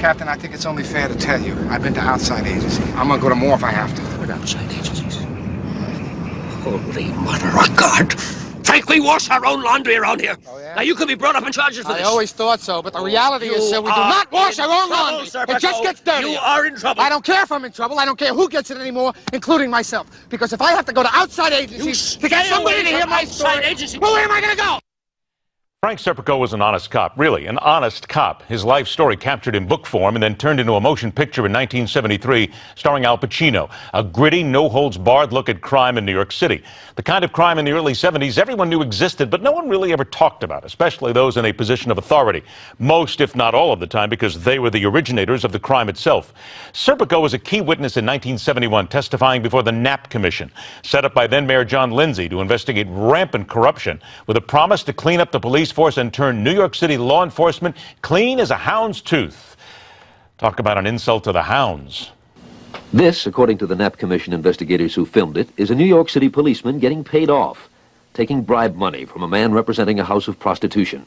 Captain, I think it's only fair to tell you. I've been to outside agencies. I'm gonna go to more if I have to. What outside agencies? Holy mother of God! Frank, we wash our own laundry around here. Oh, yeah? Now, you could be brought up in charges for this. I always thought so, but the reality is, sir, we do not wash our own laundry. It just gets dirty. You are in trouble. I don't care if I'm in trouble. I don't care who gets it anymore, including myself. Because if I have to go to outside agencies to get somebody to hear my story, well, where am I going to go? Frank Serpico was an honest cop, really, an honest cop. His life story captured in book form and then turned into a motion picture in 1973 starring Al Pacino, a gritty, no-holds-barred look at crime in New York City. The kind of crime in the early 70s everyone knew existed, but no one really ever talked about, especially those in a position of authority. Most, if not all of the time, because they were the originators of the crime itself. Serpico was a key witness in 1971, testifying before the Knapp Commission, set up by then-Mayor John Lindsay to investigate rampant corruption with a promise to clean up the police force and turn New York City law enforcement clean as a hound's tooth. Talk about an insult to the hounds. This, according to the Knapp Commission investigators who filmed it, is a New York City policeman getting paid off, taking bribe money from a man representing a house of prostitution.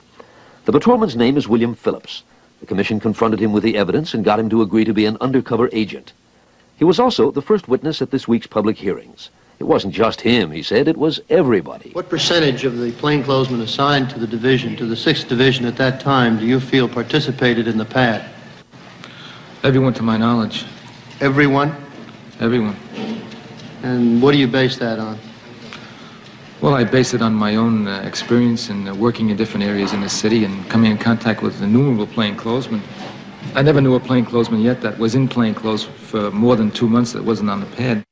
The patrolman's name is William Phillips. The commission confronted him with the evidence and got him to agree to be an undercover agent. He was also the first witness at this week's public hearings. It wasn't just him, he said, it was everybody. What percentage of the plainclothesmen assigned to the division, to the 6th Division at that time, do you feel participated in the pad? Everyone to my knowledge. Everyone? Everyone. And what do you base that on? Well, I base it on my own experience in working in different areas in the city and coming in contact with innumerable plainclothesmen. I never knew a plainclothesman yet that was in plainclothes for more than 2 months that wasn't on the pad.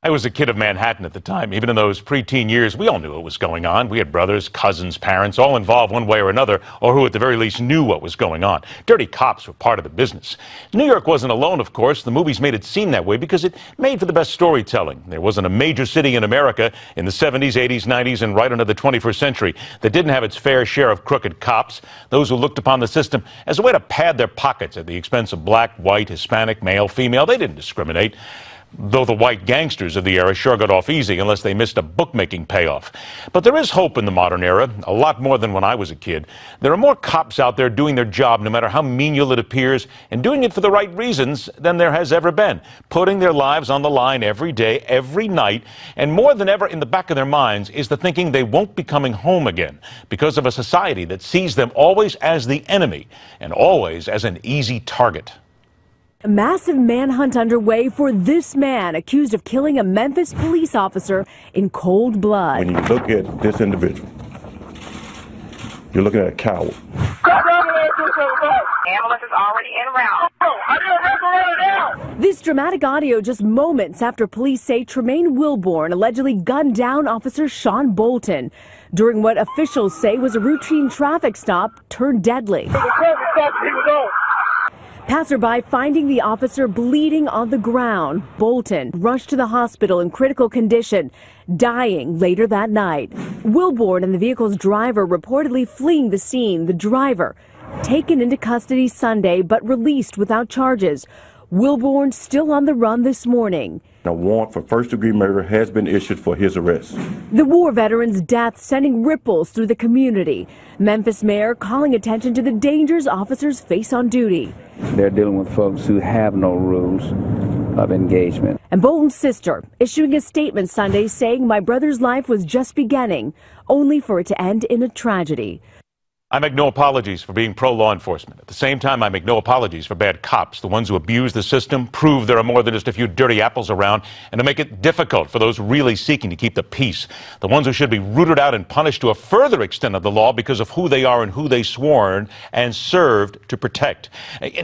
I was a kid of Manhattan at the time. Even in those preteen years, we all knew what was going on. We had brothers, cousins, parents, all involved one way or another, or who at the very least knew what was going on. Dirty cops were part of the business. New York wasn't alone, of course. The movies made it seem that way because it made for the best storytelling. There wasn't a major city in America in the 70s, 80s, 90s, and right into the 21st century that didn't have its fair share of crooked cops, those who looked upon the system as a way to pad their pockets at the expense of black, white, Hispanic, male, female. They didn't discriminate. Though the white gangsters of the era sure got off easy unless they missed a bookmaking payoff. But there is hope in the modern era, a lot more than when I was a kid. There are more cops out there doing their job, no matter how menial it appears, and doing it for the right reasons than there has ever been. Putting their lives on the line every day, every night, and more than ever in the back of their minds is the thinking they won't be coming home again because of a society that sees them always as the enemy and always as an easy target. A massive manhunt underway for this man accused of killing a Memphis police officer in cold blood. When you look at this individual, you're looking at a coward. Ambulance is already en route. This dramatic audio just moments after police say Tremaine Wilbourn allegedly gunned down Officer Sean Bolton during what officials say was a routine traffic stop turned deadly. Passerby finding the officer bleeding on the ground. Bolton rushed to the hospital in critical condition, dying later that night. Wilbourn and the vehicle's driver reportedly fleeing the scene. The driver taken into custody Sunday but released without charges. Wilbourn still on the run this morning. A warrant for first-degree murder has been issued for his arrest. The war veteran's death sending ripples through the community. Memphis mayor calling attention to the dangers officers face on duty. They're dealing with folks who have no rules of engagement. And Bolton's sister issuing a statement Sunday saying my brother's life was just beginning, only for it to end in a tragedy. I make no apologies for being pro-law enforcement. At the same time, I make no apologies for bad cops, the ones who abuse the system, prove there are more than just a few dirty apples around, and to make it difficult for those really seeking to keep the peace. The ones who should be rooted out and punished to a further extent of the law because of who they are and who they sworn and served to protect.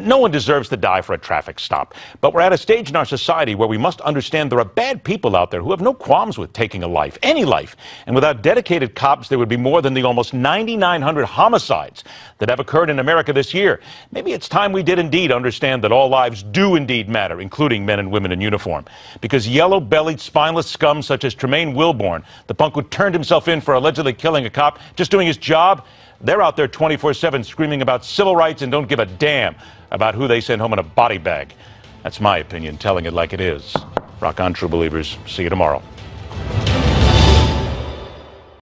No one deserves to die for a traffic stop. But we're at a stage in our society where we must understand there are bad people out there who have no qualms with taking a life, any life. And without dedicated cops, there would be more than the almost 9,900 homicides that have occurred in America this year. Maybe it's time we did indeed understand that all lives do indeed matter, including men and women in uniform. Because yellow-bellied, spineless scum such as Tremaine Wilbourn, the punk who turned himself in for allegedly killing a cop, just doing his job, they're out there 24/7 screaming about civil rights and don't give a damn about who they send home in a body bag. That's my opinion, telling it like it is. Rock on, true believers. See you tomorrow.